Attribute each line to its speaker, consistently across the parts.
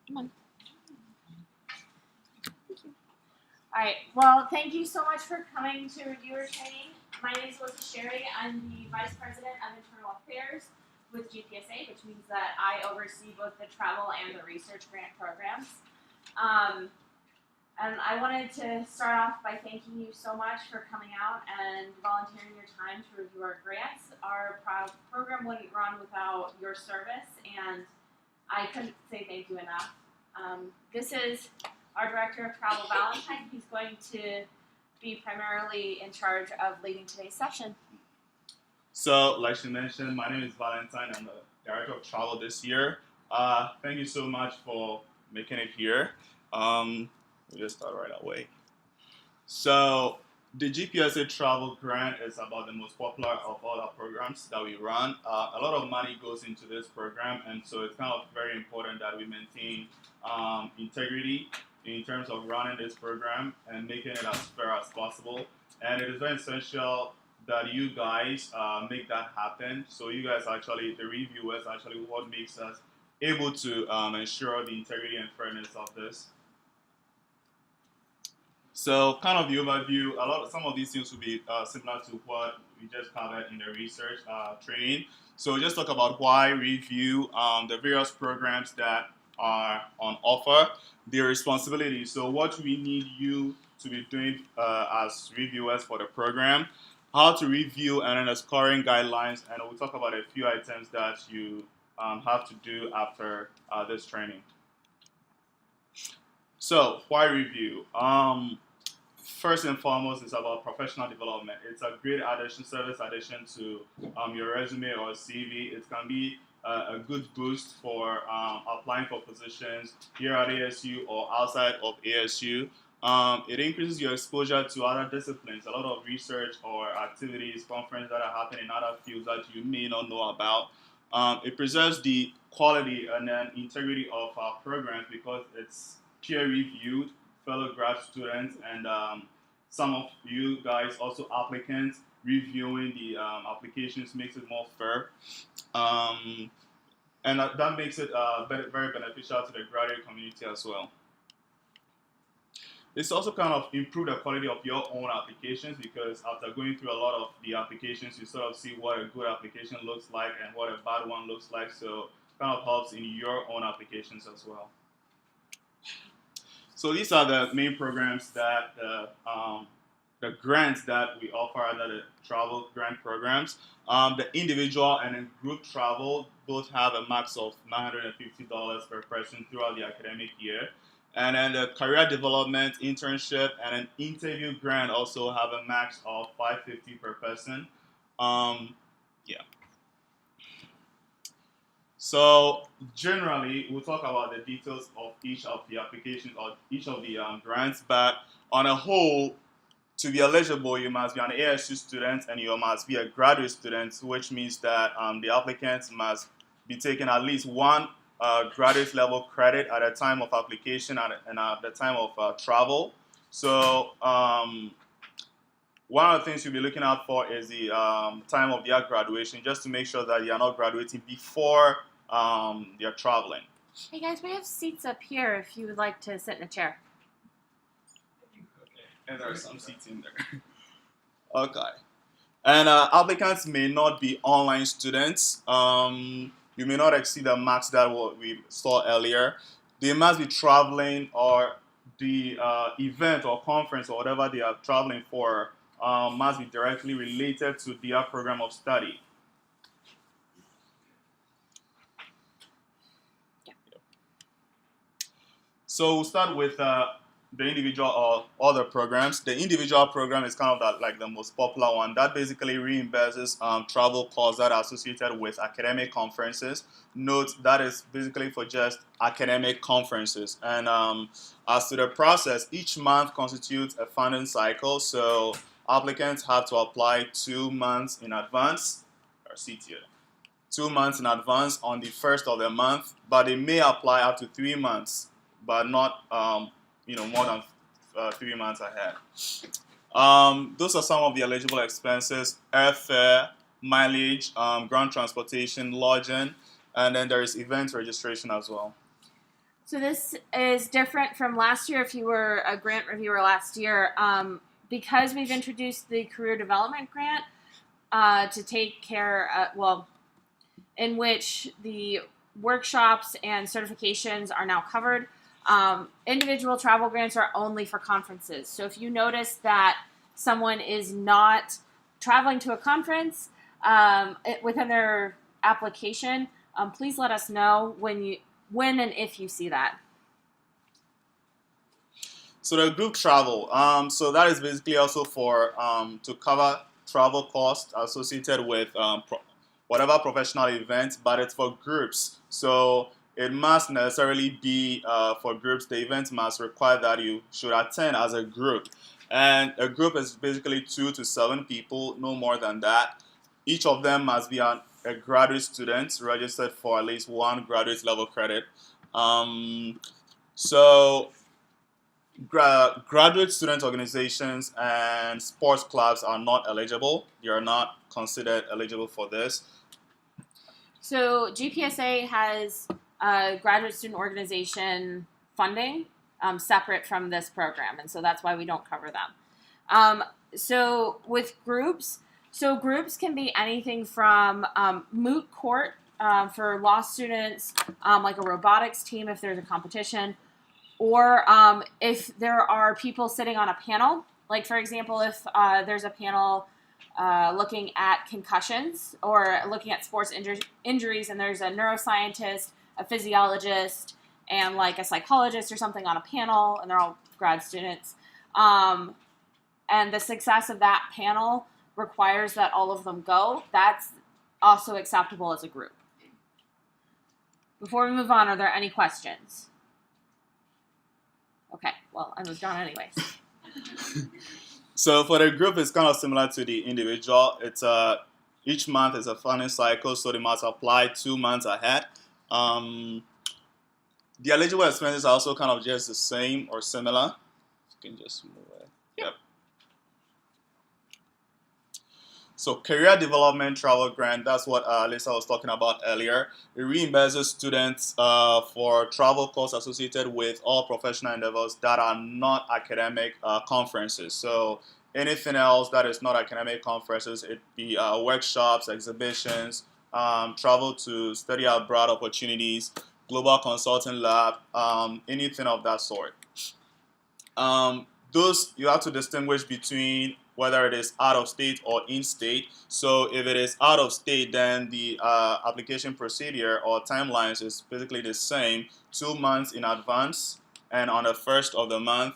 Speaker 1: Come on. Thank you. All right. Well, thank you so much for coming to reviewer training. My name is Melissa Sherry. I'm the Vice President of Internal Affairs with GPSA, which means that I oversee both the travel and the research grant programs. And I wanted to start off by thanking you so much for coming out and volunteering your time to review our grants. Our program wouldn't run without your service, and I couldn't say thank you enough. This is our Director of Travel, Valentine. He's going to be primarily in charge of leading today's session.
Speaker 2: So, like she mentioned, my name is Valentine. I'm the Director of Travel this year. Thank you so much for making it here. We'll just start right away. So, the GPSA Travel Grant is about the most popular of all our programs that we run. A lot of money goes into this program, and so it's kind of very important that we maintain integrity in terms of running this program and making it as fair as possible. And it is very essential that you guys make that happen. So you guys actually, the reviewers, actually what makes us able to ensure the integrity and fairness of this. So kind of the overview, some of these things will be similar to what we just covered in the research training. So just talk about why review, the various programs that are on offer, their responsibilities. So what we need you to be doing as reviewers for the program, how to review, and then the scoring guidelines, and we'll talk about a few items that you have to do after this training. So why review? First and foremost, it's about professional development. It's a great service addition to your resume or CV. It can be a good boost for applying for positions here at ASU or outside of ASU. It increases your exposure to other disciplines, a lot of research or activities, conferences that are happening in other fields that you may not know about. It preserves the quality and then integrity of our programs because it's peer-reviewed, fellow grad students, and some of you guys, also applicants, reviewing the applications makes it more fair. And that makes it very beneficial to the graduate community as well. It's also kind of improved the quality of your own applications because after going through a lot of the applications, you sort of see what a good application looks like and what a bad one looks like. So it kind of helps in your own applications as well. So these are the main programs that the grants that we offer under the travel grant programs. The individual and then group travel both have a max of $950 per person throughout the academic year. And then the career development, internship, and an interview grant also have a max of $550 per person. Yeah. So generally, we'll talk about the details of each of the applications or each of the grants, but on a whole, to be eligible, you must be an ASU student and you must be a graduate student, which means that the applicants must be taking at least one graduate level credit at the time of application and at the time of travel. So one of the things you'll be looking out for is the time of their graduation, just to make sure that you are not graduating before you're traveling.
Speaker 1: Hey guys, we have seats up here if you would like to sit in a chair.
Speaker 2: And there are some seats in there. Okay. And applicants may not be online students. You may not exceed the max that we saw earlier. They must be traveling, or the event or conference or whatever they are traveling for must be directly related to their program of study.
Speaker 1: Yeah.
Speaker 2: So we'll start with the individual or other programs. The individual program is kind of like the most popular one. That basically reimburses travel costs that are associated with academic conferences. Note that is basically for just academic conferences. And as to the process, each month constitutes a funding cycle. So applicants have to apply 2 months in advance. Or seat here. 2 months in advance on the first of the month, but they may apply up to 3 months, but not more than 3 months ahead. Those are some of the eligible expenses: airfare, mileage, ground transportation, lodging, and then there is event registration as well.
Speaker 1: So this is different from last year. If you were a grant reviewer last year, because we've introduced the career development grant to take care, in which the workshops and certifications are now covered. Individual travel grants are only for conferences. So if you notice that someone is not traveling to a conference within their application, please let us know when and if you see that.
Speaker 2: So the group travel, so that is basically also for to cover travel costs associated with whatever professional event, but it's for groups. So it must necessarily be for groups. The event must require that you should attend as a group. And a group is basically 2 to 7 people, no more than that. Each of them must be a graduate student registered for at least 1 graduate level credit. So graduate student organizations and sports clubs are not eligible. They are not considered eligible for this.
Speaker 1: So GPSA has graduate student organization funding separate from this program, and so that's why we don't cover them. So with groups, groups can be anything from moot court for law students, like a robotics team if there's a competition, or if there are people sitting on a panel, like for example, if there's a panel looking at concussions or looking at sports injuries, and there's a neuroscientist, a physiologist, and like a psychologist or something on a panel, and they're all grad students. And the success of that panel requires that all of them go. That's also acceptable as a group. Before we move on, are there any questions? Okay, well, I moved on anyways.
Speaker 2: So for the group, it's kind of similar to the individual. It's each month is a funding cycle, so they must apply 2 months ahead. The eligible expenses are also kind of just the same or similar. You can just move it. Yep. So career development travel grant, that's what Lisa was talking about earlier. It reimburses students for travel costs associated with all professional endeavors that are not academic conferences. So anything else that is not academic conferences, it be workshops, exhibitions, travel to study abroad opportunities, global consulting lab, anything of that sort. Those you have to distinguish between whether it is out of state or in state. So if it is out of state, then the application procedure or timelines is basically the same, 2 months in advance and on the first of the month.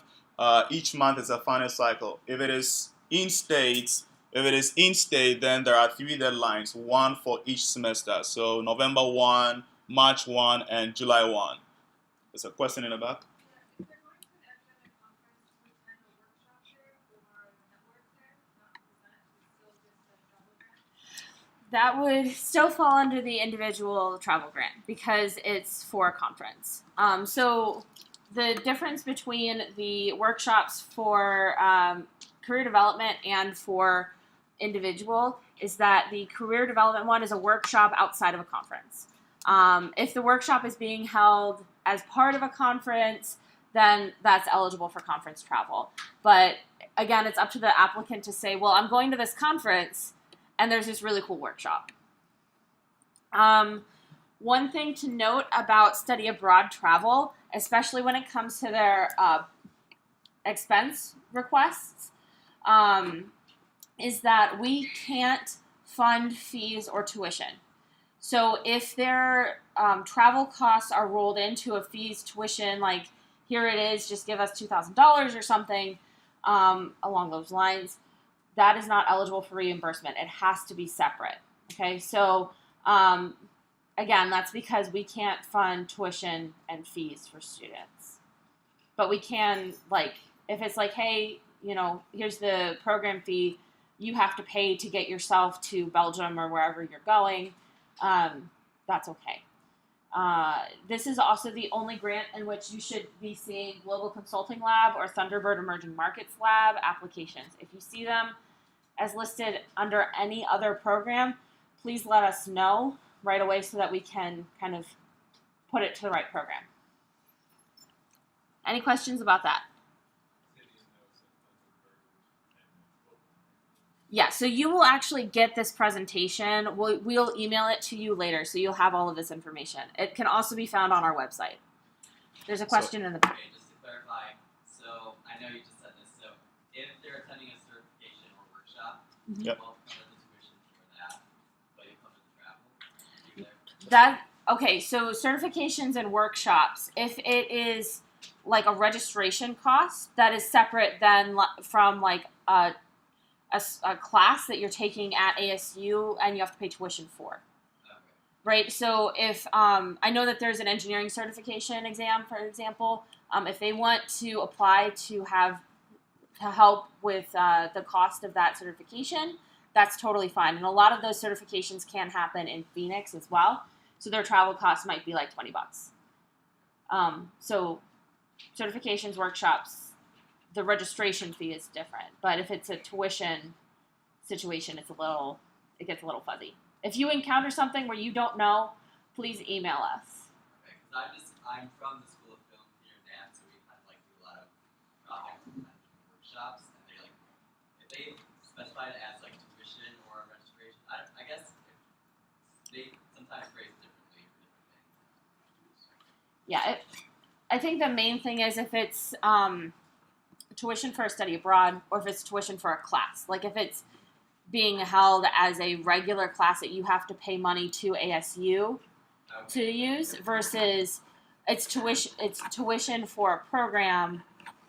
Speaker 2: Each month is a final cycle. If it is in state, then there are 3 deadlines, 1 for each semester. So November 1, March 1, and July 1. There's a question in the back.
Speaker 1: That would still fall under the individual travel grant because it's for a conference. So the difference between the workshops for career development and for individual is that the career development one is a workshop outside of a conference. If the workshop is being held as part of a conference, then that's eligible for conference travel. But again, it's up to the applicant to say, well, I'm going to this conference and there's this really cool workshop. One thing to note about study abroad travel, especially when it comes to their expense requests, is that we can't fund fees or tuition. So if their travel costs are rolled into a fees tuition, like here it is, just give us $2,000 or something along those lines, that is not eligible for reimbursement. It has to be separate. Okay, so again, that's because we can't fund tuition and fees for students. But we can, like, if it's like, hey, you know, here's the program fee, you have to pay to get yourself to Belgium or wherever you're going, that's okay. This is also the only grant in which you should be seeing Global Consulting Lab or Thunderbird Emerging Markets Lab applications. If you see them as listed under any other program, please let us know right away so that we can kind of put it to the right program. Any questions about that? Yeah, so you will actually get this presentation. We'll email it to you later, so you'll have all of this information. It can also be found on our website. There's a question in the back.
Speaker 3: Okay, just to clarify, so I know you just said this, so if they're attending a certification or workshop,
Speaker 1: Mhm.
Speaker 2: Yep.
Speaker 3: you won't cover the tuition for that, but you cover the travel.
Speaker 1: Okay, so certifications and workshops, if it is like a registration cost, that is separate than from like a class that you're taking at ASU and you have to pay tuition for.
Speaker 3: Okay.
Speaker 1: Right, so if I know that there's an engineering certification exam, for example, if they want to apply to help with the cost of that certification, that's totally fine. And a lot of those certifications can happen in Phoenix as well, so their travel costs might be like $20. So certifications, workshops, the registration fee is different. But if it's a tuition situation, it gets a little fuzzy. If you encounter something where you don't know, please email us.
Speaker 3: Okay, because I'm from the School of Film, Theater, and Dance, so we kind of like do a lot of projects and workshops, and if they specify it as like tuition or registration, I guess they sometimes phrase it differently for different things.
Speaker 1: Yeah, I think the main thing is if it's tuition for a study abroad or if it's tuition for a class. Like if it's being held as a regular class that you have to pay money to ASU to use versus it's tuition for a program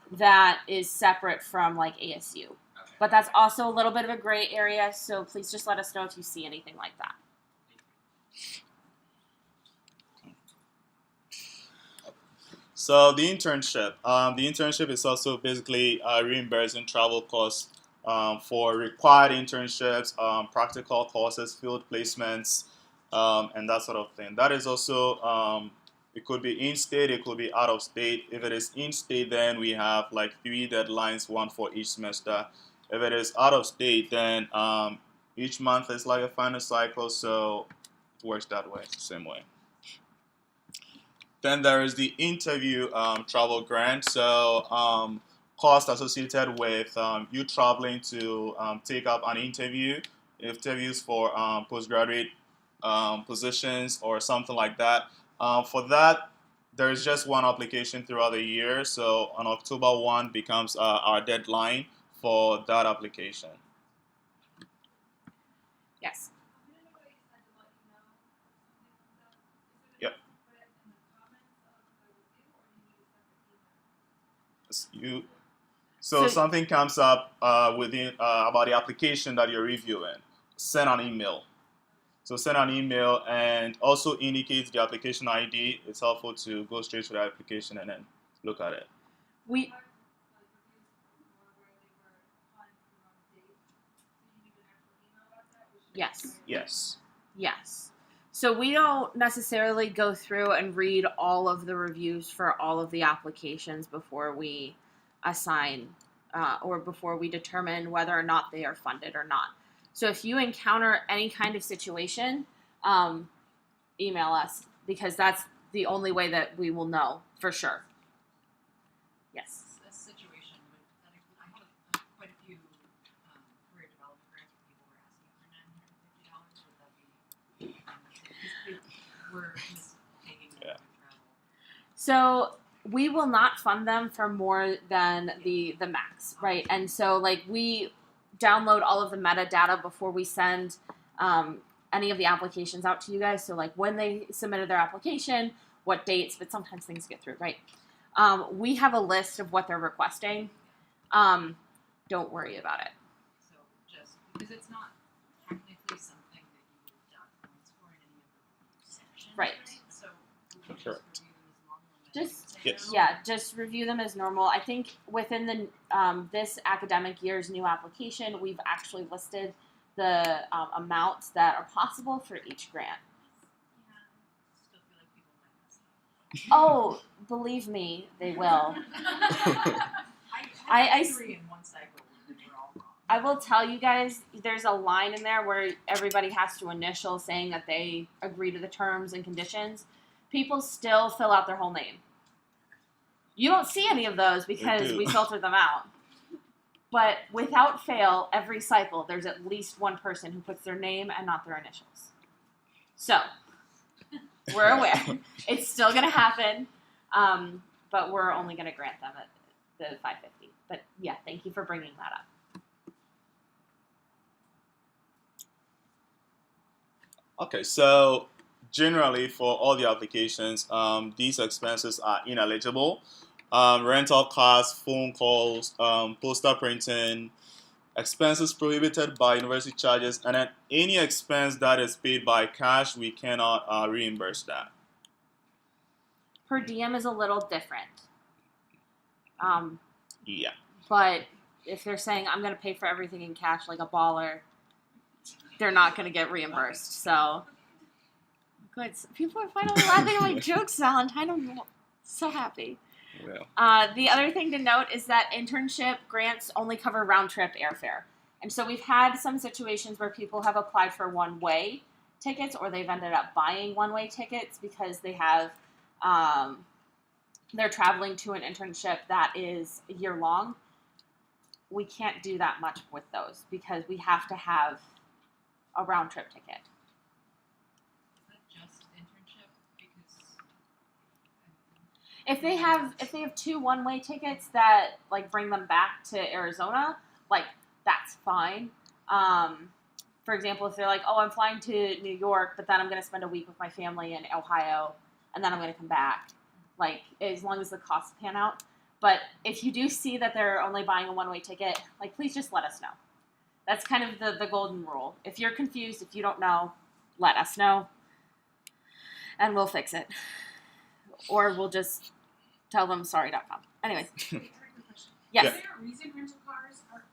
Speaker 1: that is separate from like ASU.
Speaker 3: Okay.
Speaker 1: But that's also a little bit of a gray area, so please just let us know if you see anything like that.
Speaker 2: So the internship is also basically reimbursing travel costs for required internships, practical courses, field placements, and that sort of thing. That is also it could be in-state, it could be out of state. If it is in-state, then we have like 3 deadlines, one for each semester. If it is out of state, then each month is like a final cycle, so it works that way, it's the same way. Then there is the interview travel grant. So cost associated with you traveling to take up an interviews for postgraduate positions or something like that. For that, there is just one application throughout the year. So on October 1 becomes our deadline for that application.
Speaker 1: Yes.
Speaker 2: Yep. So something comes up within about the application that you're reviewing, send an email. So send an email and also indicate the application ID. It's helpful to go straight to the application and then look at it.
Speaker 1: Yes. So we don't necessarily go through and read all of the reviews for all of the applications before we assign or before we determine whether or not they are funded or not. So if you encounter any kind of situation, email us because that's the only way that we will know for sure. Yes.
Speaker 4: A situation with I had quite a few career development grants where people were asking for $950. Would that be? We're just taking them to travel.
Speaker 1: So we will not fund them for more than the max, right? And so like we download all of the metadata before we send any of the applications out to you guys. So like when they submitted their application, what dates, but sometimes things get through, right? We have a list of what they're requesting. Don't worry about it.
Speaker 4: So just because it's not technically something that you would have done points for in any of the sections,
Speaker 1: Right.
Speaker 4: So we
Speaker 2: Sure.
Speaker 4: just review them
Speaker 1: Just review them as
Speaker 4: as normal.
Speaker 1: normal. I think within the this academic year's new application, we've actually listed the amounts that are possible for each grant.
Speaker 4: Yeah. Still feel like people might mess up.
Speaker 1: Oh, believe me, they will.
Speaker 4: I agree in one cycle when we're all wrong.
Speaker 1: I will tell you guys, there's a line in there where everybody has to initial saying that they agree to the terms and conditions. People still fill out their whole name. You don't see any of those because
Speaker 2: do.
Speaker 1: we filter them out. But without fail, every cycle, there's at least one person who puts their name and not their initials. So, we're aware. It's still going to happen, but we're only going to grant them at the 550. But yeah, thank you for bringing that up.
Speaker 2: Okay, so generally for all the applications, these expenses are ineligible. Rental costs, phone calls, poster printing, expenses prohibited by university charges, and then any expense that is paid by cash, we cannot reimburse that.
Speaker 1: Per diem is a little different.
Speaker 2: Yeah.
Speaker 1: But if they're saying, I'm going to pay for everything in cash like a baller, they're not going to get reimbursed. So, good. People are finally laughing at my jokes, Valentine. I'm so happy.
Speaker 2: Well.
Speaker 1: The other thing to note is that internship grants only cover round-trip airfare. And so we've had some situations where people have applied for one-way tickets or they've ended up buying one-way tickets because they have they're traveling to an internship that is year-long. We can't do that much with those because we have to have a round-trip ticket.
Speaker 4: Is that just internship? Because
Speaker 1: If they have 2 one-way tickets that like bring them back to Arizona, like that's fine. For example, if they're like, oh, I'm flying to New York, but then I'm going to spend a week with my family in Ohio, and then I'm going to come back. Like as long as the costs pan out. But if you do see that they're only buying a one-way ticket, like please just let us know. That's kind of the golden rule. If you're confused, if you don't know, let us know, and we'll fix it. Or we'll just tell them sorry.com. Anyways. Yes.
Speaker 2: Yeah.
Speaker 5: Is there a reason rental cars are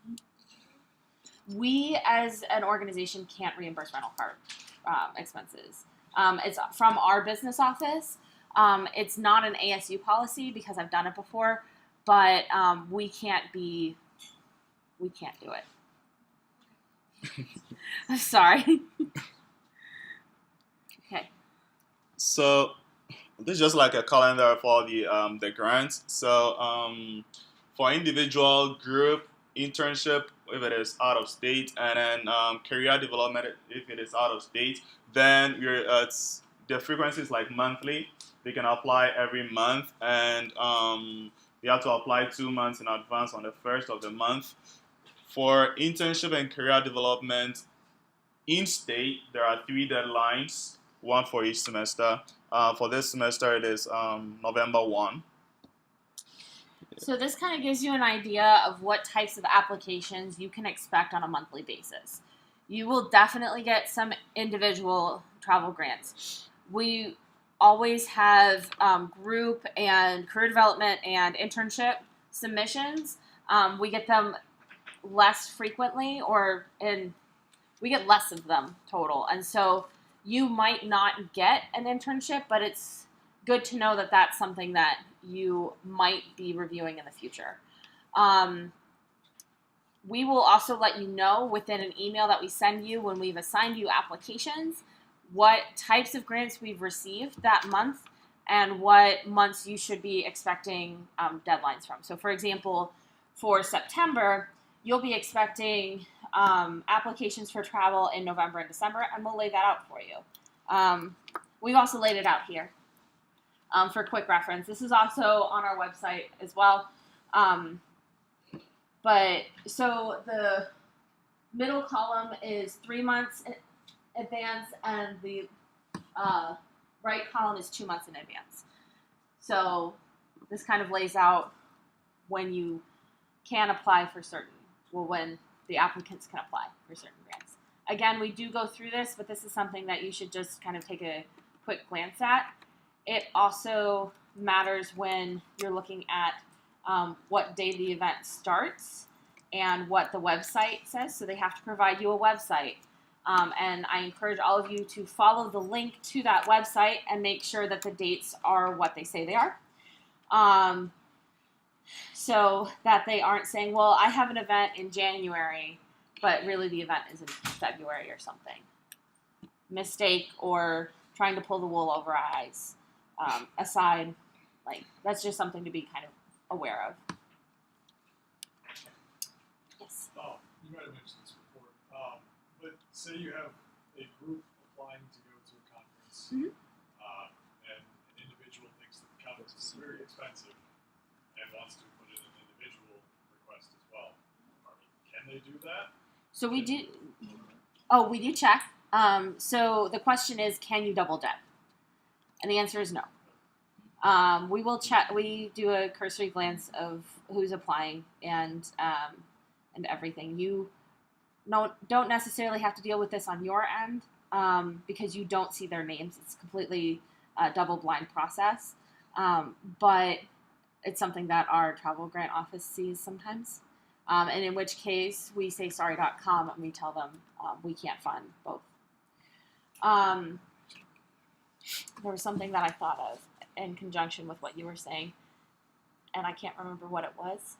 Speaker 1: We, as an organization, can't reimburse rental car expenses. It's from our business office. It's not an ASU policy because I've done it before, but we can't do it. I'm sorry. Okay.
Speaker 2: So this is just like a calendar for the grants. So for individual, group, internship, if it is out of state, and then career development if it is out of state, then the frequency is like monthly. They can apply every month, and they have to apply 2 months in advance on the first of the month. For internship and career development in state, there are 3 deadlines, one for each semester. For this semester, it is November 1.
Speaker 1: So this kind of gives you an idea of what types of applications you can expect on a monthly basis. You will definitely get some individual travel grants. We always have group and career development and internship submissions. We get them less frequently, we get less of them total. And so you might not get an internship, but it's good to know that that's something that you might be reviewing in the future. We will also let you know within an email that we send you when we've assigned you applications what types of grants we've received that month and what months you should be expecting deadlines from. So for example, for September, you'll be expecting applications for travel in November and December, and we'll lay that out for you. We've also laid it out here for quick reference. This is also on our website as well. But so the middle column is 3 months in advance, and the right column is 2 months in advance. So this kind of lays out when you can apply for when the applicants can apply for certain grants. Again, we do go through this, but this is something that you should just kind of take a quick glance at. It also matters when you're looking at what day the event starts and what the website says. So they have to provide you a website. And I encourage all of you to follow the link to that website and make sure that the dates are what they say they are. So that they aren't saying, well, I have an event in January, but really the event is in February or something. Mistake or trying to pull the wool over our eyes aside, Like, that's just something to be kind of aware of. Yes.
Speaker 6: Oh, you might have mentioned this before. But say you have a group applying to go to a conference,
Speaker 1: Mhm.
Speaker 6: and an individual thinks that the conference is very expensive and wants to put in an individual request as well. Can they do that?
Speaker 1: So we do. Oh, we do check. So the question is, can you double dip? And the answer is no. We will check. We do a cursory glance of who's applying and everything. You don't necessarily have to deal with this on your end because you don't see their names. It's completely a double blind process. But it's something that our travel grant office sees sometimes. And in which case we say sorry.com and we tell them we can't fund both. There was something that I thought of in conjunction with what you were saying, and I can't remember what it was.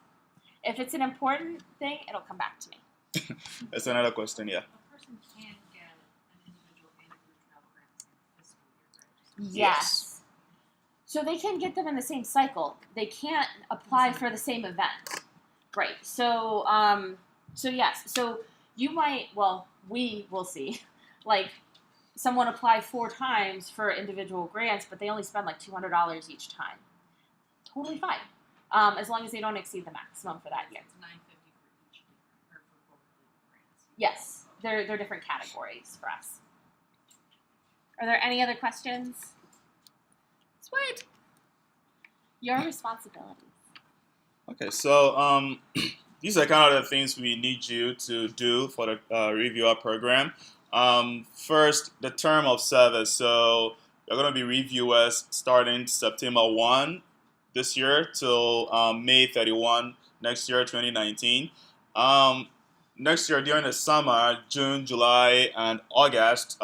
Speaker 1: If it's an important thing, it'll come back to me.
Speaker 2: That's another question, yeah.
Speaker 4: A person can get an individual and a group travel grant in the same fiscal year, right?
Speaker 1: Yes. So they can get them in the same cycle. They can't apply for the same event. Right. So, yes. So you might, we will see, like, someone apply 4 times for individual grants, but they only spend like $200 each time. Totally fine. As long as they don't exceed the maximum for that year.
Speaker 4: It's $950 for each different, or for both the grants.
Speaker 1: Yes. They're different categories for us. Are there any other questions? Sweet. Your responsibilities.
Speaker 2: Okay, so these are kind of the things we need you to do for the reviewer program. First, the term of service. So you're going to be reviewers starting September 1 this year till May 31 next year, 2019. Next year, during the summer, June, July, and August,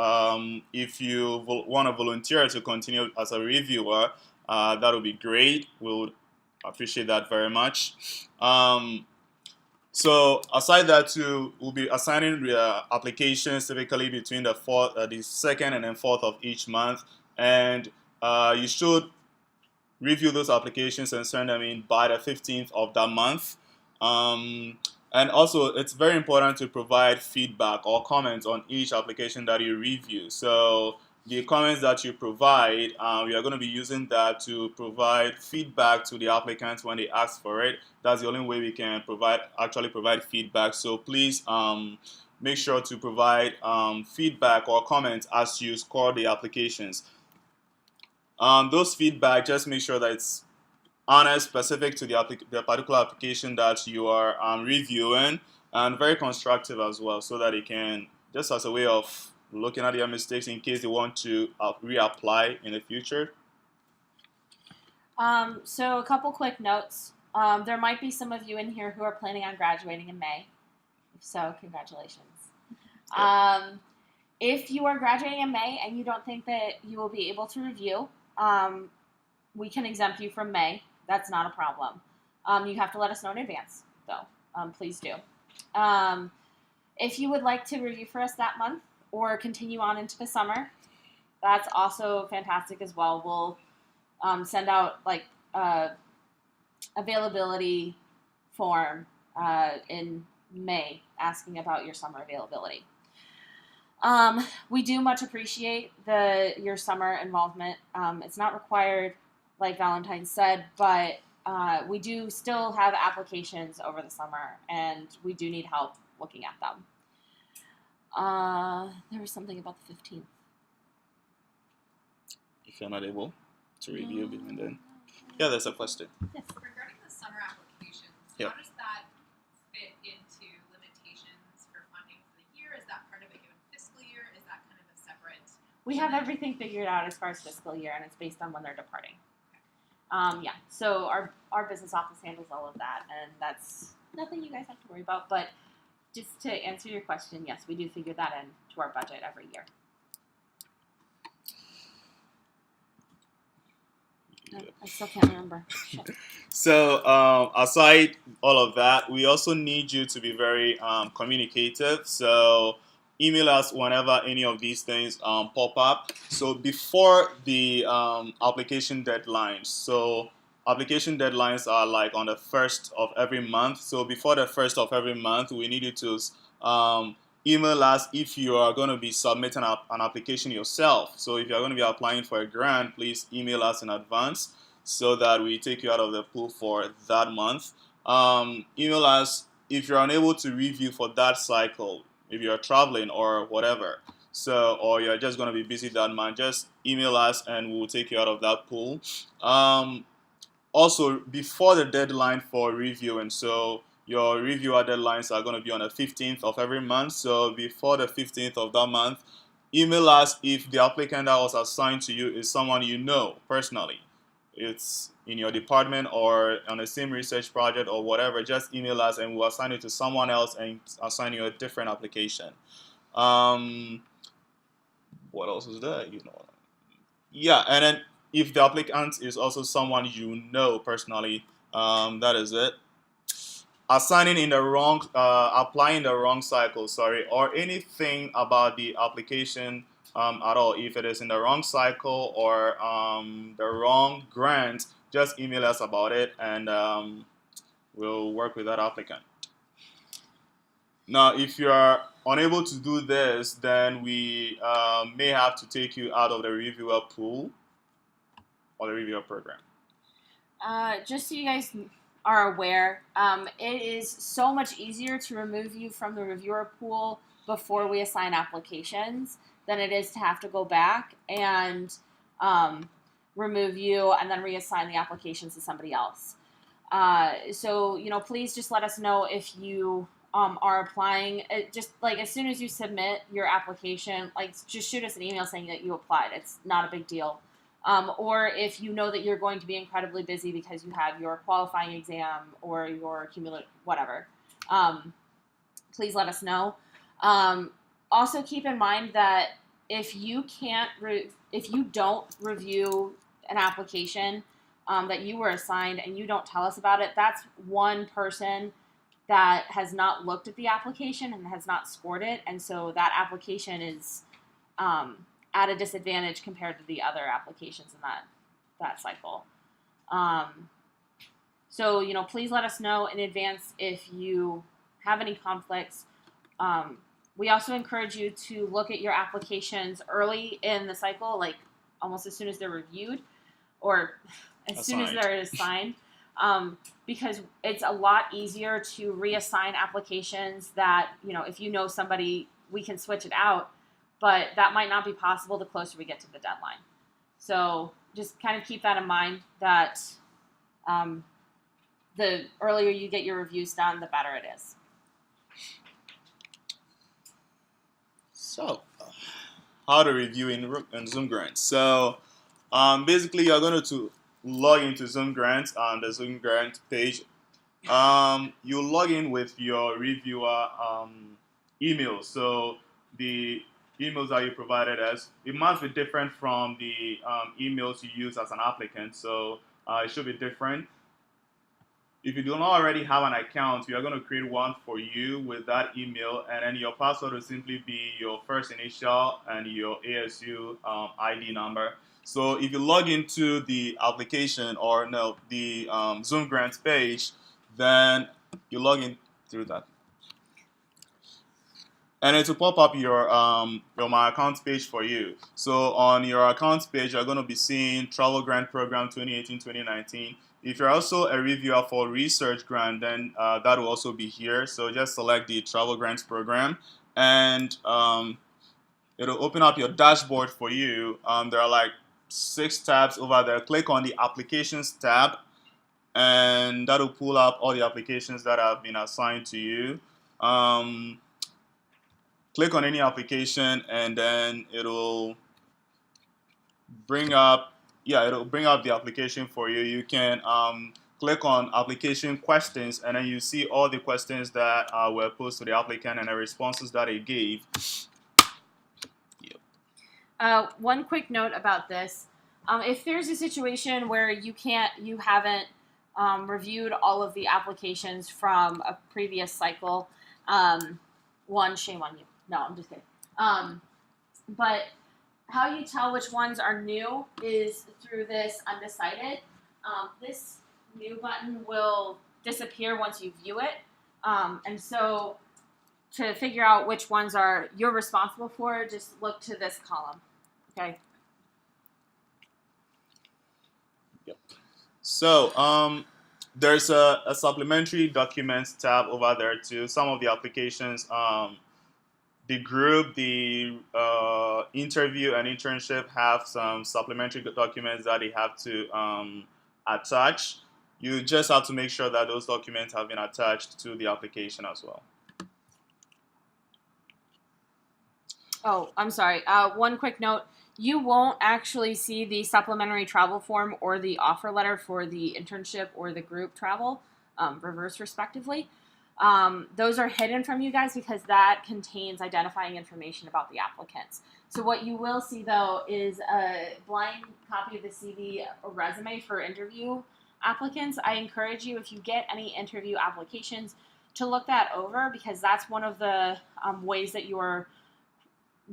Speaker 2: if you want to volunteer to continue as a reviewer, that would be great. We would appreciate that very much. So aside that, too, we'll be assigning applications typically between the 2nd and then 4th of each month, and you should review those applications and send them in by the 15th of that month. And also, it's very important to provide feedback or comments on each application that you review. So the comments that you provide, we are going to be using that to provide feedback to the applicants when they ask for it. That's the only way we can actually provide feedback. So please make sure to provide feedback or comments as you score the applications. Those feedback, just make sure that it's honest, specific to the particular application that you are reviewing, and very constructive as well, so that it can, just as a way of looking at your mistakes in case they want to reapply in the future.
Speaker 1: So a couple quick notes. There might be some of you in here who are planning on graduating in May. If so, congratulations. If you are graduating in May and you don't think that you will be able to review, we can exempt you from May. That's not a problem. You have to let us know in advance, though. Please do. If you would like to review for us that month or continue on into the summer, that's also fantastic as well. We'll send out like availability form in May asking about your summer availability. We do much appreciate your summer involvement. It's not required, like Valentine said, but we do still have applications over the summer, and we do need help looking at them. There was something about the 15th.
Speaker 2: If you're not able to review, and then there's a question.
Speaker 1: Yes.
Speaker 5: Regarding the summer applications,
Speaker 2: Yeah.
Speaker 5: how does that fit into limitations for funding for the year? Is that part of a given fiscal year? Is that kind of a separate?
Speaker 1: We have everything figured out as far as fiscal year, and it's based on when they're departing. So our business office handles all of that, and that's nothing you guys have to worry about. But just to answer your question, yes, we do figure that into our budget every year. I still can't remember. Shit.
Speaker 2: So aside all of that, we also need you to be very communicative. So email us whenever any of these things pop up. So before the application deadlines, so application deadlines are like on the 1st of every month. So before the 1st of every month, we need you to email us if you are going to be submitting an application yourself. So if you're going to be applying for a grant, please email us in advance so that we take you out of the pool for that month. Email us if you're unable to review for that cycle, if you're traveling or whatever. So, or you're just going to be busy that month, just email us and we'll take you out of that pool. Also, before the deadline for reviewing, so your reviewer deadlines are going to be on the 15th of every month. So before the 15th of that month, email us if the applicant that was assigned to you is someone you know personally. It's in your department or on the same research project or whatever. Just email us and we'll assign it to someone else and assign you a different application. What else is there? Yeah, and then if the applicant is also someone you know personally, that is it. Assigning in the wrong, applying the wrong cycle, sorry, or anything about the application at all. If it is in the wrong cycle or the wrong grant, just email us about it and we'll work with that applicant. Now, if you are unable to do this, then we may have to take you out of the reviewer pool or the reviewer program.
Speaker 1: Just so you guys are aware, it is so much easier to remove you from the reviewer pool before we assign applications than it is to have to go back and remove you and then reassign the applications to somebody else. So, please just let us know if you are applying. Just like as soon as you submit your application, like just shoot us an email saying that you applied. It's not a big deal. Or if you know that you're going to be incredibly busy because you have your qualifying exam or your cumulative whatever, please let us know. Also keep in mind that if you don't review an application that you were assigned and you don't tell us about it, that's one person that has not looked at the application and has not scored it, and so that application is at a disadvantage compared to the other applications in that cycle. So, please let us know in advance if you have any conflicts. We also encourage you to look at your applications early in the cycle, like almost as soon as they're reviewed or as soon as they're assigned, because it's a lot easier to reassign applications that, if you know somebody, we can switch it out. But that might not be possible the closer we get to the deadline. So just kind of keep that in mind that the earlier you get your reviews done, the better it is.
Speaker 2: So, how to review in Zoom Grants. So, basically, you're going to log into Zoom Grants on the Zoom Grant page. You log in with your reviewer email. So, the emails that you provided us, it must be different from the emails you use as an applicant. So it should be different. If you do not already have an account, we are going to create one for you with that email, and then your password will simply be your first initial and your ASU ID number. So if you log into the application or the Zoom Grants page, then you log in through that. And it will pop up your My Account page for you. So on your account page, you're going to be seeing Travel Grant Program 2018-2019. If you're also a reviewer for Research Grant, then that will also be here. So just select the Travel Grants Program, and it'll open up your dashboard for you. There are like 6 tabs over there. Click on the Applications tab, and that'll pull up all the applications that have been assigned to you. Click on any application, and then it'll bring up the application for you. You can click on application questions, and then you see all the questions that were posed to the applicant and the responses that it gave.
Speaker 1: One quick note about this: if there's a situation where you haven't reviewed all of the applications from a previous cycle, one, shame on you. No, I'm just kidding. But how you tell which ones are new is through this undecided. This new button will disappear once you view it. And so to figure out which ones are you're responsible for, just look to this column. Okay.
Speaker 2: So there's a supplementary documents tab over there too. Some of the applications, the group, the interview and internship have some supplementary documents that they have to attach. You just have to make sure that those documents have been attached to the application as well.
Speaker 1: Oh, I'm sorry. One quick note. You won't actually see the supplementary travel form or the offer letter for the internship or the group travel, reverse respectively. Those are hidden from you guys because that contains identifying information about the applicants. So what you will see, though, is a blind copy of the CV or resume for interview applicants. I encourage you, if you get any interview applications, to look that over because that's one of the ways that you're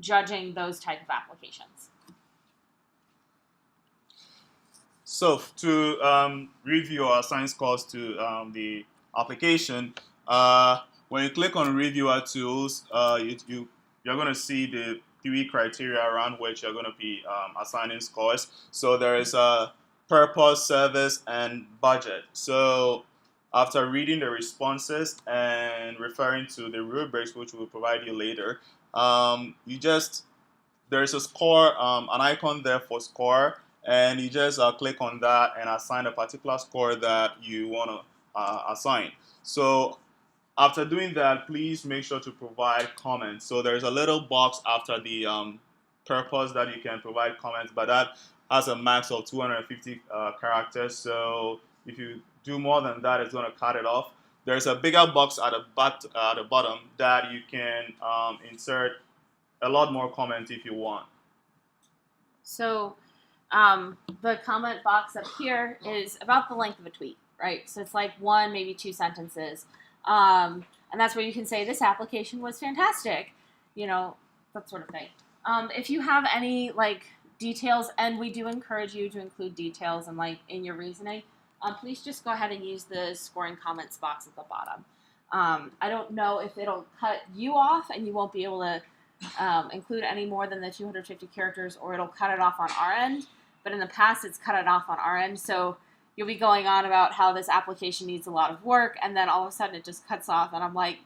Speaker 1: judging those type of applications.
Speaker 2: So to review or assign scores to the application, when you click on Reviewer Tools, you're going to see the 3 criteria around which you're going to be assigning scores. So there is a purpose, service, and budget. So after reading the responses and referring to the rubrics, which we'll provide you later, there's a score, an icon there for score, and you just click on that and assign a particular score that you want to assign. So after doing that, please make sure to provide comments. So there's a little box after the purpose that you can provide comments, but that has a max of 250 characters. So if you do more than that, it's going to cut it off. There's a bigger box at the bottom that you can insert a lot more comments if you want.
Speaker 1: So the comment box up here is about the length of a tweet, right? So it's like 1, maybe 2 sentences. And that's where you can say, this application was fantastic, that sort of thing. If you have any details, and we do encourage you to include details and in your reasoning, please just go ahead and use the scoring comments box at the bottom. I don't know if it'll cut you off and you won't be able to include any more than the 250 characters, or it'll cut it off on our end. But in the past, it's cut it off on our end. So you'll be going on about how this application needs a lot of work, and then all of a sudden it just cuts off, and I'm like,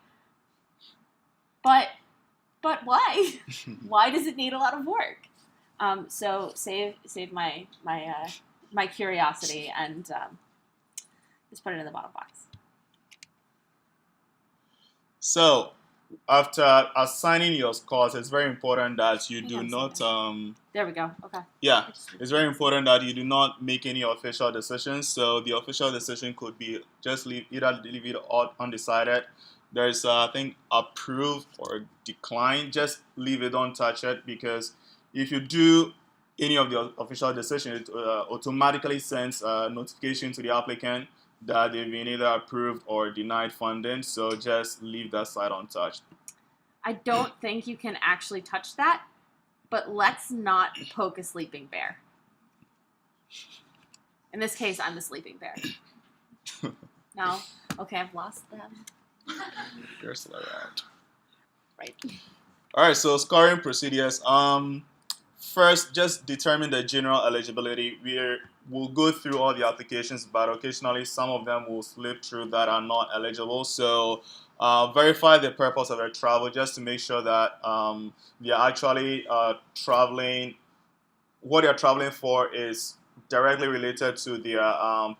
Speaker 1: but why? Why does it need a lot of work? So save my curiosity and just put it in the bottom box.
Speaker 2: So after assigning your scores, it's very important that you do not.
Speaker 1: There we go. Okay.
Speaker 2: Yeah, it's very important that you do not make any official decisions. So the official decision could be just leave it undecided. There's I think approve or decline. Just leave it, don't touch it, because if you do any of the official decision, it automatically sends a notification to the applicant that they've been either approved or denied funding. So just leave that side untouched.
Speaker 1: I don't think you can actually touch that, but let's not poke a sleeping bear. In this case, I'm the sleeping bear. No? Okay, I've lost them.
Speaker 2: You're still around.
Speaker 1: Right.
Speaker 2: All right, so scoring procedures. First, just determine the general eligibility. We'll go through all the applications, but occasionally some of them will slip through that are not eligible. So verify the purpose of their travel just to make sure that they're actually traveling. What they're traveling for is directly related to their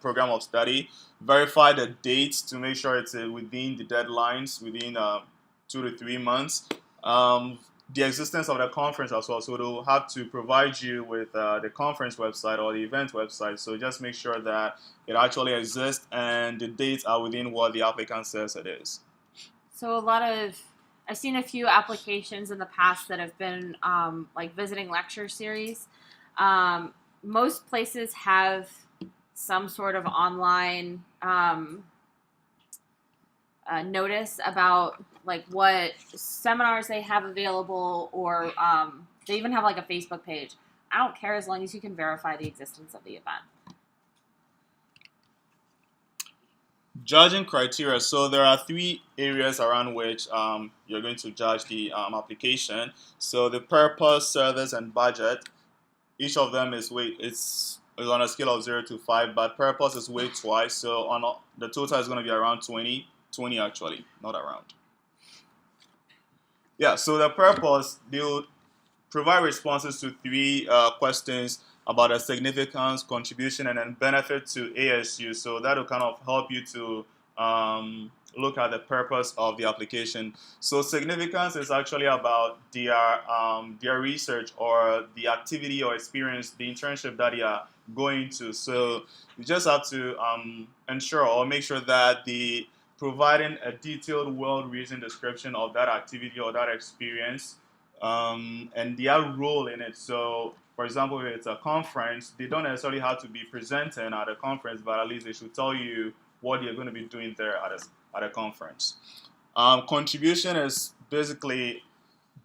Speaker 2: program of study. Verify the dates to make sure it's within the deadlines, within 2 to 3 months. The existence of the conference as well. So they'll have to provide you with the conference website or the event website. So just make sure that it actually exists and the dates are within what the applicant says it is.
Speaker 1: So I've seen a few applications in the past that have been visiting lecture series. Most places have some sort of online notice about like what seminars they have available, or they even have like a Facebook page. I don't care as long as you can verify the existence of the event.
Speaker 2: Judging criteria. So there are three areas around which you're going to judge the application. So the purpose, service, and budget. Each of them is on a scale of 0 to 5, but purpose is weighed twice. So the total is going to be around 20 actually, not around. Yeah. So the purpose, they'll provide responses to three questions about the significance, contribution, and then benefit to ASU. So that will kind of help you to look at the purpose of the application. So significance is actually about their research or the activity or experience, the internship that they are going to. So you just have to ensure or make sure that the providing a detailed, well-reasoned description of that activity or that experience and their role in it. So, for example, if it's a conference, they don't necessarily have to be presenting at a conference, but at least they should tell you what you're going to be doing there at a conference. Contribution is basically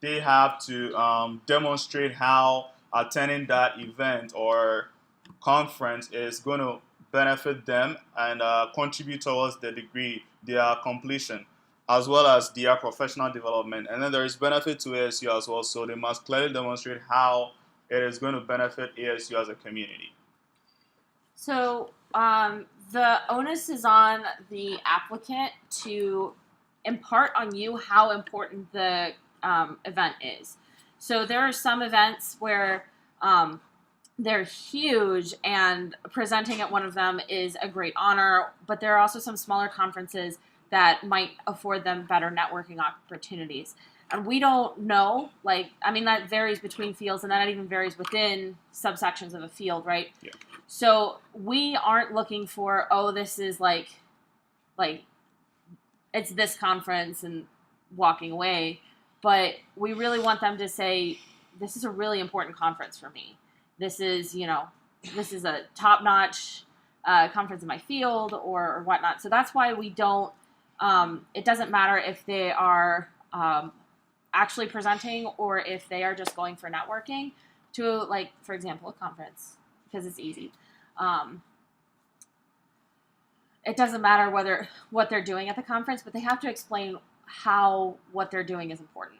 Speaker 2: they have to demonstrate how attending that event or conference is going to benefit them and contribute towards the degree, their completion, as well as their professional development. And then there is benefit to ASU as well. So they must clearly demonstrate how it is going to benefit ASU as a community.
Speaker 1: So the onus is on the applicant to impart on you how important the event is. So there are some events where they're huge and presenting at one of them is a great honor, but there are also some smaller conferences that might afford them better networking opportunities. And we don't know, that varies between fields, and that even varies within subsections of a field, right?
Speaker 2: Yeah.
Speaker 1: So we aren't looking for, this is like it's this conference and walking away, but we really want them to say, this is a really important conference for me. This is a top-notch conference in my field or whatnot. So that's why we don't, it doesn't matter if they are actually presenting or if they are just going for networking to, for example, a conference, because it's easy. It doesn't matter what they're doing at the conference, but they have to explain how what they're doing is important.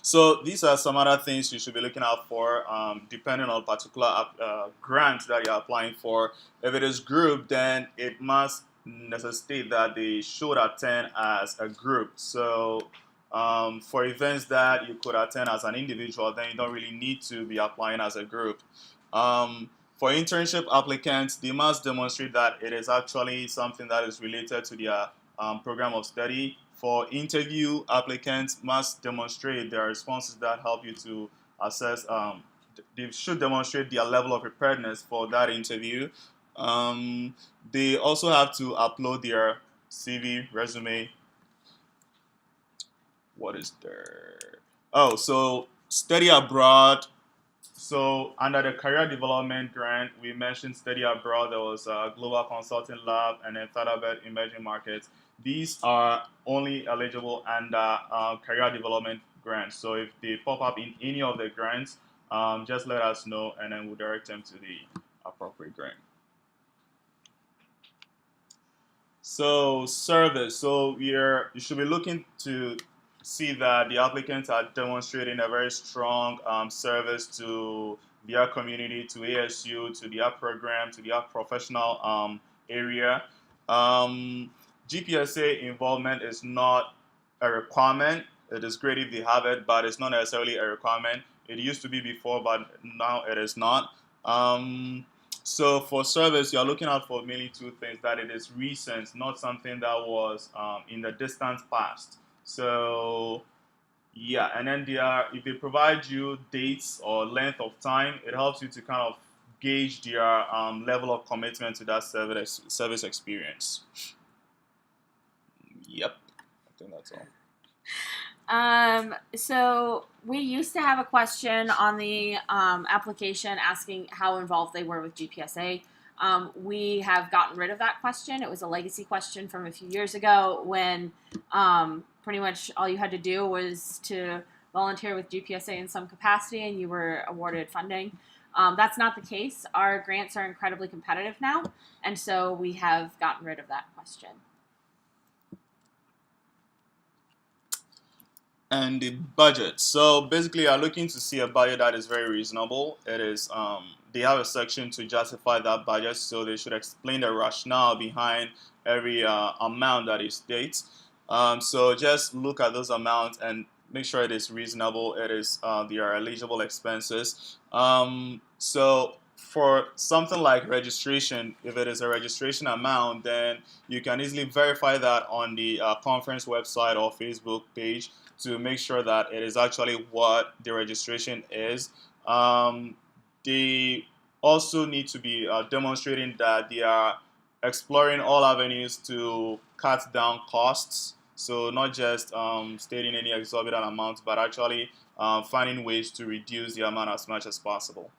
Speaker 2: So these are some other things you should be looking out for, depending on particular grant that you're applying for. If it is group, then it must necessitate that they should attend as a group. So for events that you could attend as an individual, then you don't really need to be applying as a group. For internship applicants, they must demonstrate that it is actually something that is related to their program of study. For interview, applicants must demonstrate their responses that help you to assess. They should demonstrate their level of preparedness for that interview. They also have to upload their CV, resume. What is there? Oh, so study abroad. So under the career development grant, we mentioned study abroad. There was a global consulting lab and then Thunderbird emerging markets. These are only eligible under career development grants. So if they pop up in any of the grants, just let us know and then we'll direct them to the appropriate grant. So service. So you should be looking to see that the applicants are demonstrating a very strong service to their community, to ASU, to their program, to their professional area. GPSA involvement is not a requirement. It is great if they have it, but it's not necessarily a requirement. It used to be before, but now it is not. So for service, you're looking out for mainly two things: that it is recent, not something that was in the distant past. So yeah, and then if they provide you dates or length of time, it helps you to kind of gauge their level of commitment to that service experience. Yep, I think that's all.
Speaker 1: So we used to have a question on the application asking how involved they were with GPSA. We have gotten rid of that question. It was a legacy question from a few years ago when pretty much all you had to do was to volunteer with GPSA in some capacity and you were awarded funding. That's not the case. Our grants are incredibly competitive now, and so we have gotten rid of that question.
Speaker 2: And the budget. So basically, you're looking to see a budget that is very reasonable. It is they have a section to justify that budget, so they should explain the rationale behind every amount that it states. So just look at those amounts and make sure it is reasonable. It is their eligible expenses. So for something like registration, if it is a registration amount, then you can easily verify that on the conference website or Facebook page to make sure that it is actually what the registration is. They also need to be demonstrating that they are exploring all avenues to cut down costs. So not just stating any exorbitant amounts, but actually finding ways to reduce the amount as much as possible.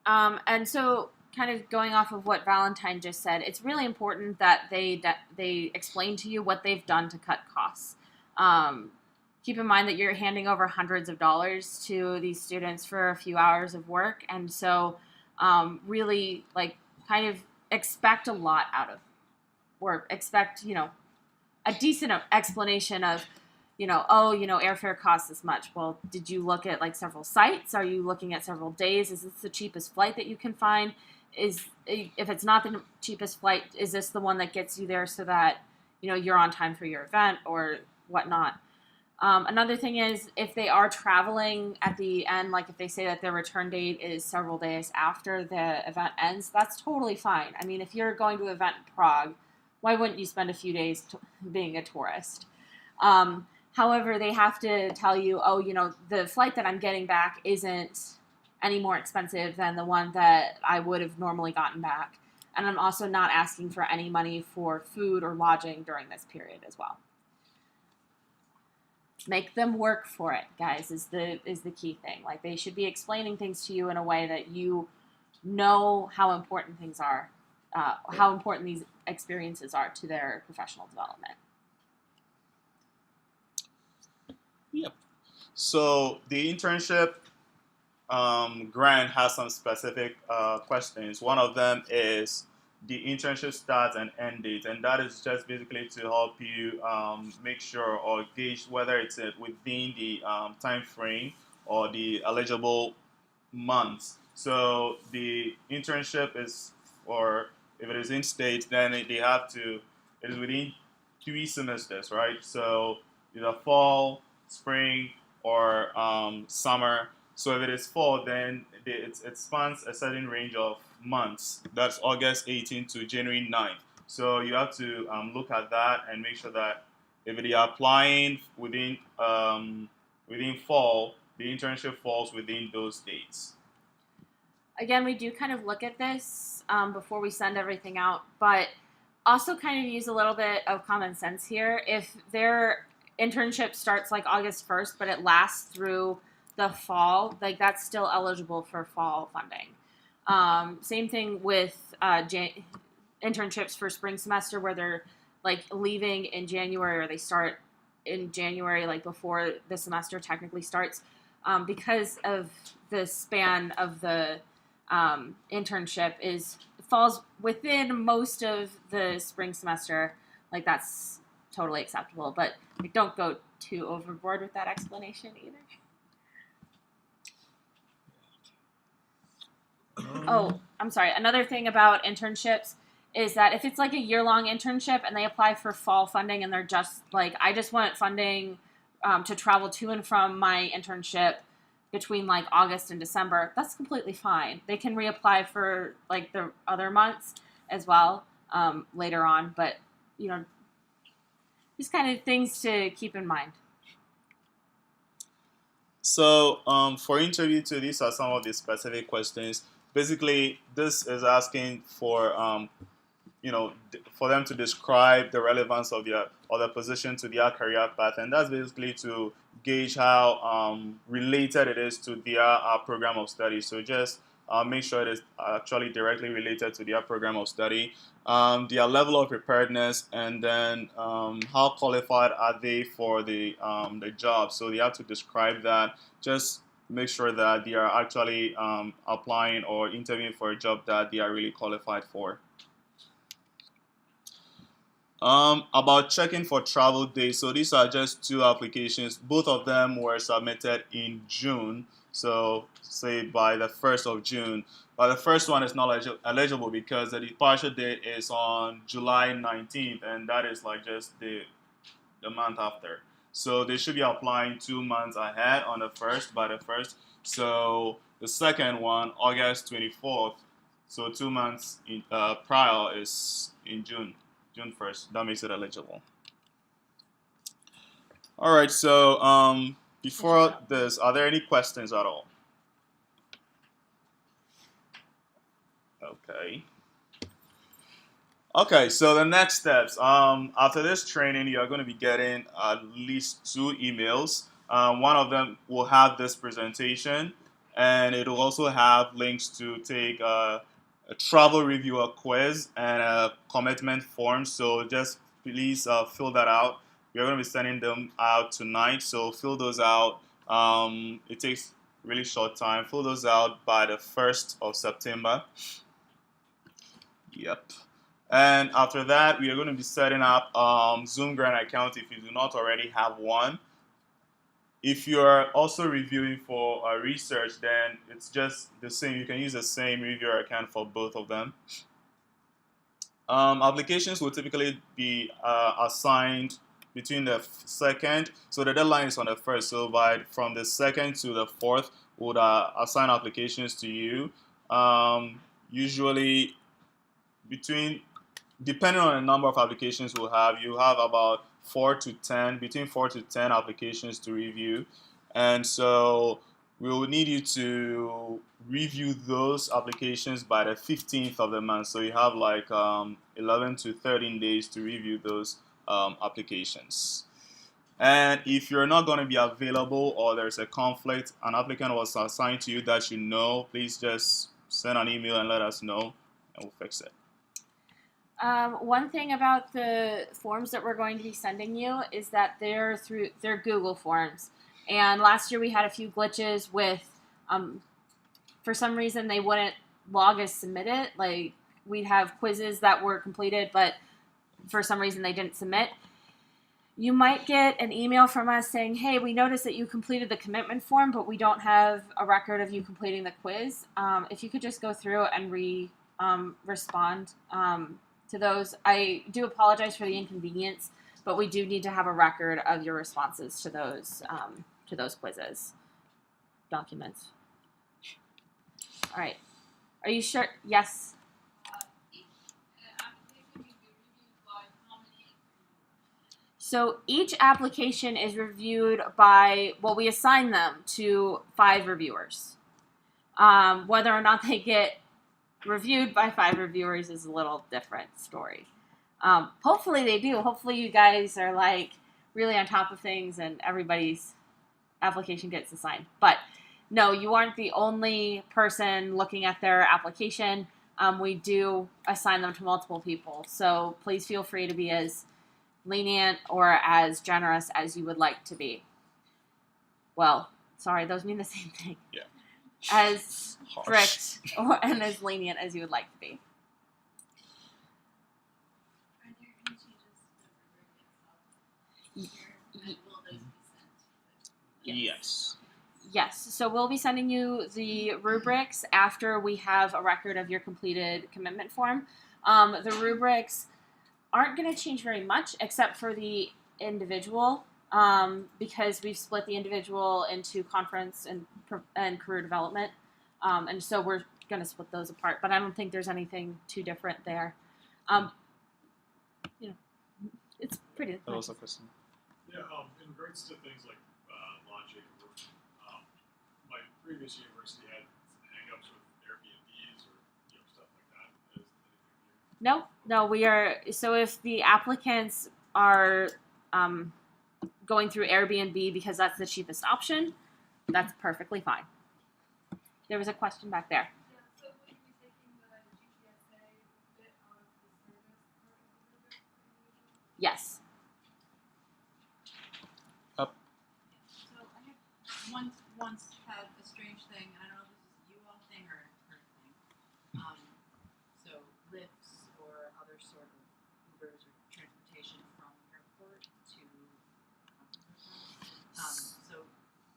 Speaker 1: And so, kind of going off of what Valentine just said, it's really important that they explain to you what they've done to cut costs. Keep in mind that you're handing over hundreds of dollars to these students for a few hours of work, and so really, kind of expect a lot out of work. Expect, a decent explanation of, airfare costs this much. Well, did you look at several sites? Are you looking at several days? Is this the cheapest flight that you can find? If it's not the cheapest flight, is this the one that gets you there so that, you're on time for your event or whatnot? Another thing is if they are traveling at the end, if they say that their return date is several days after the event ends, that's totally fine. I mean, if you're going to an event in Prague, why wouldn't you spend a few days being a tourist? However, they have to tell you, the flight that I'm getting back isn't any more expensive than the one that I would have normally gotten back. And I'm also not asking for any money for food or lodging during this period as well. Make them work for it, guys, is the key thing. They should be explaining things to you in a way that you know how important things are, how important these experiences are to their professional development.
Speaker 2: Yep. So the internship grant has some specific questions. One of them is the internship start and end date, and that is just basically to help you make sure or gauge whether it's within the time frame or the eligible months. So the internship is, or if it is in state, then it is within 3 semesters, right? So either fall, spring, or summer. So if it is fall, then it spans a certain range of months. That's August 18th to January 9th. So you have to look at that and make sure that if they are applying within fall, the internship falls within those dates.
Speaker 1: Again, we do kind of look at this before we send everything out, but also kind of use a little bit of common sense here. If their internship starts August 1st, but it lasts through the fall, that's still eligible for fall funding. Same thing with internships for spring semester where they're leaving in January or they start in January, before the semester technically starts. Because of the span of the internship falls within most of the spring semester, that's totally acceptable. But don't go too overboard with that explanation either. Oh, I'm sorry. Another thing about internships is that if it's a year-long internship and they apply for fall funding and they're just I just want funding to travel to and from my internship between August and December, that's completely fine. They can reapply for the other months as well later on, but just kind of things to keep in mind.
Speaker 2: So for interview 2, these are some of the specific questions. Basically, this is asking for for them to describe the relevance of their position to their career path, and that's basically to gauge how related it is to their program of study. So just make sure it is actually directly related to their program of study, their level of preparedness, and then how qualified are they for the job. So they have to describe that. Just make sure that they are actually applying or interviewing for a job that they are really qualified for. About checking for travel days. So these are just 2 applications. Both of them were submitted in June. So say by the 1st of June. But the first one is not eligible because the departure date is on July 19th, and that is like just the month after. So they should be applying 2 months ahead on the 1st, by the 1st. So the second one, August 24th. So 2 months prior is in June 1st. That makes it eligible. All right. So before this, are there any questions at all? Okay. Okay, so the next steps. After this training, you are going to be getting at least 2 emails. One of them will have this presentation, and it will also have links to take a travel reviewer quiz and a commitment form. So just please fill that out. We are going to be sending them out tonight, so fill those out. It takes really short time. Fill those out by the 1st of September. Yep. And after that, we are going to be setting up Zoom Grant account if you do not already have one. If you are also reviewing for research, then it's just the same. You can use the same reviewer account for both of them. Applications will typically be assigned between the 2nd. So the deadline is on the 1st. So from the 2nd to the 4th, would assign applications to you. Usually depending on the number of applications we'll have, you have about 4 to 10, between 4 to 10 applications to review. And so we will need you to review those applications by the 15th of the month. So you have like 11 to 13 days to review those applications. And if you're not going to be available or there's a conflict, an applicant was assigned to you that you know, please just send an email and let us know, and we'll fix it.
Speaker 1: One thing about the forms that we're going to be sending you is that they're Google forms. And last year we had a few glitches with, for some reason they wouldn't log as submitted. Like we'd have quizzes that were completed, but for some reason they didn't submit. You might get an email from us saying, hey, we noticed that you completed the commitment form, but we don't have a record of you completing the quiz. If you could just go through and respond to those. I do apologize for the inconvenience, but we do need to have a record of your responses to those quizzes documents. All right. Are you sure? Yes. So each application is reviewed by, we assign them to 5 reviewers. Whether or not they get reviewed by 5 reviewers is a little different story. Hopefully they do. Hopefully you guys are like really on top of things and everybody's application gets assigned. But no, you aren't the only person looking at their application. We do assign them to multiple people. So please feel free to be as lenient or as generous as you would like to be. Well, sorry, those mean the same thing.
Speaker 2: Yeah.
Speaker 1: As strict and as lenient as you would like to be.
Speaker 5: Are there any changes to the rubric itself? And will those be sent?
Speaker 2: Yes.
Speaker 1: Yes. So we'll be sending you the rubrics after we have a record of your completed commitment form. The rubrics aren't going to change very much except for the individual, because we've split the individual into conference and career development, and so we're going to split those apart. But I don't think there's anything too different there. It's pretty.
Speaker 2: That was a question.
Speaker 6: Yeah, in regards to things like logic, my previous university had some hang-ups with Airbnbs or stuff like that. Is anything new?
Speaker 1: No, we are. So if the applicants are going through Airbnb because that's the cheapest option, that's perfectly fine. There was a question back there.
Speaker 5: Yeah,
Speaker 4: once had a strange thing, and I don't know if this is a you all thing or a current thing. So lifts or other sort of Ubers or transportation from airport to so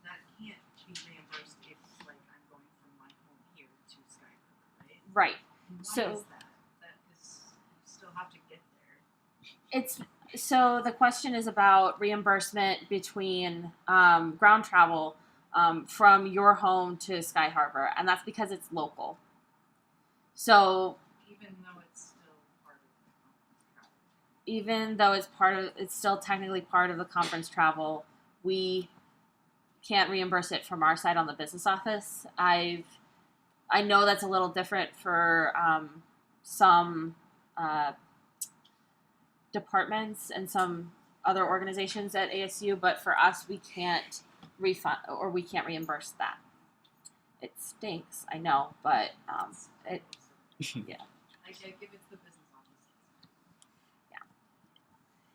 Speaker 4: that can't be reimbursed if like I'm going from my home here to Sky Harbor, right?
Speaker 1: Right.
Speaker 4: And why
Speaker 1: So-
Speaker 4: is that? That is you still have to get there.
Speaker 1: So the question is about reimbursement between ground travel from your home to Sky Harbor, and that's because it's local. So
Speaker 4: Even though it's still part of the conference travel.
Speaker 1: even though it's still technically part of the conference travel, we can't reimburse it from our side on the business office. I know that's a little different for some departments and some other organizations at ASU, but for us, we can't refund or we can't reimburse that. It stinks, I know, but it yeah.
Speaker 4: I give it to the business office.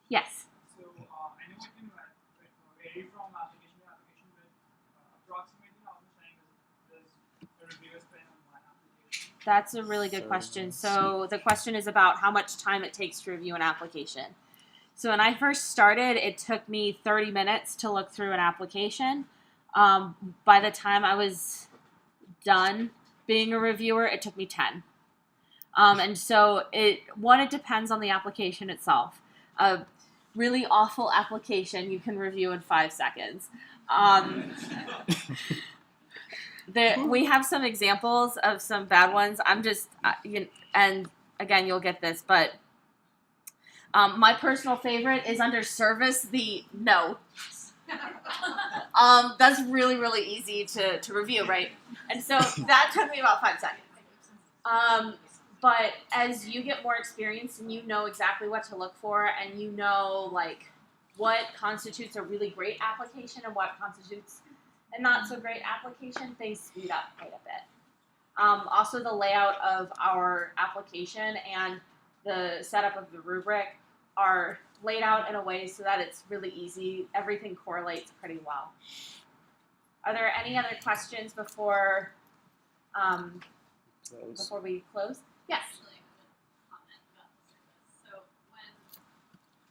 Speaker 1: Yes.
Speaker 7: So I know it can vary from application to application, but approximately how much time does the reviewer spend on one application?
Speaker 1: That's a really good question. So the question is about how much time it takes to review an application. So when I first started, it took me 30 minutes to look through an application. By the time I was done being a reviewer, it took me 10. And so it depends on the application itself. A really awful application you can review in 5 seconds. We have some examples of some bad ones. I'm just, and again, you'll get this, but my personal favorite is under service, the no. That's really, really easy to review, right? And so that took me about 5 seconds. But as you get more experience and you know exactly what to look for and you know like what constitutes a really great application and what constitutes a not so great application, they speed up quite a bit. Also the layout of our application and the setup of the rubric are laid out in a way so that it's really easy. Everything correlates pretty well. Are there any other questions before we close? Yes.
Speaker 5: Actually, I have a comment about the service. So when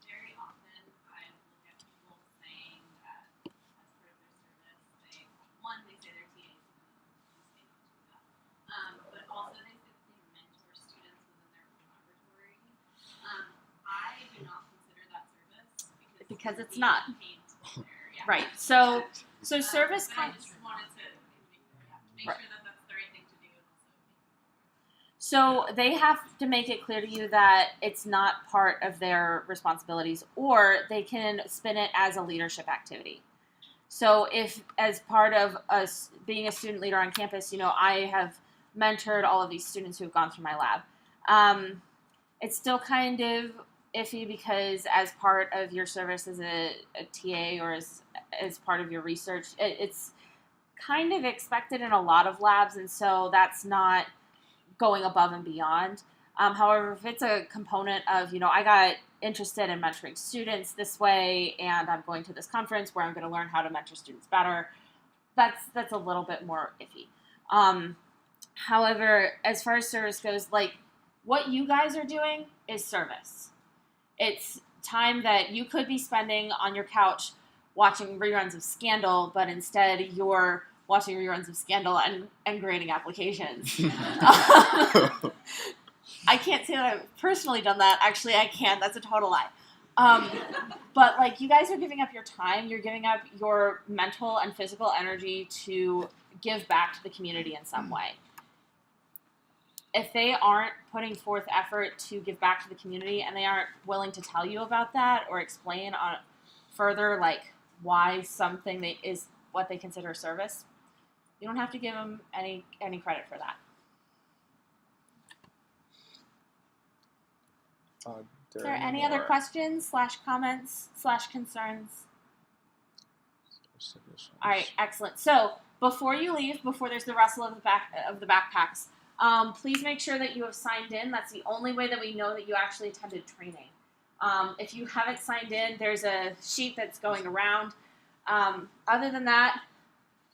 Speaker 5: very often I look at people saying that as part of their service, they say they're TAs, and they don't do that. But also they say that they mentor students within their own laboratory. I do not consider that service
Speaker 1: Because it's
Speaker 5: you're
Speaker 1: not.
Speaker 5: being paid to be there. Yeah.
Speaker 1: Right. So service
Speaker 5: But I just wanted to make
Speaker 1: Right.
Speaker 5: sure that that's the right thing to do and also make people aware.
Speaker 1: So they have to make it clear to you that it's not part of their responsibilities, or they can spin it as a leadership activity. So if, as part of us being a student leader on campus, I have mentored all of these students who have gone through my lab. It's still kind of iffy because as part of your service as a TA or as part of your research, it's kind of expected in a lot of labs, and so that's not going above and beyond. However, if it's a component of, I got interested in mentoring students this way, and I'm going to this conference where I'm going to learn how to mentor students better, that's a little bit more iffy. However, as far as service goes, like what you guys are doing is service. It's time that you could be spending on your couch watching reruns of Scandal, but instead you're watching reruns of Scandal and grading applications. I can't say that I've personally done that. Actually, I can. That's a total lie. But like you guys are giving up your time. You're giving up your mental and physical energy to give back to the community in some way. If they aren't putting forth effort to give back to the community and they aren't willing to tell you about that or explain on further like why something is what they consider a service, you don't have to give them any credit for that. Is there any other questions / comments / concerns? All right, excellent. So before you leave, before there's the rustle of the backpacks, please make sure that you have signed in. That's the only way that we know that you actually attended training. If you haven't signed in, there's a sheet that's going around. Other than that,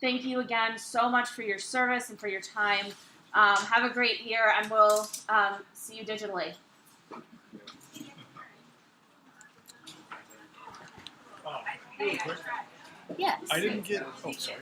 Speaker 1: thank you again so much for your service and for your time. Have a great year, and we'll see you digitally.
Speaker 6: Really quick.
Speaker 1: Yes.
Speaker 6: I didn't get. Oh, sorry.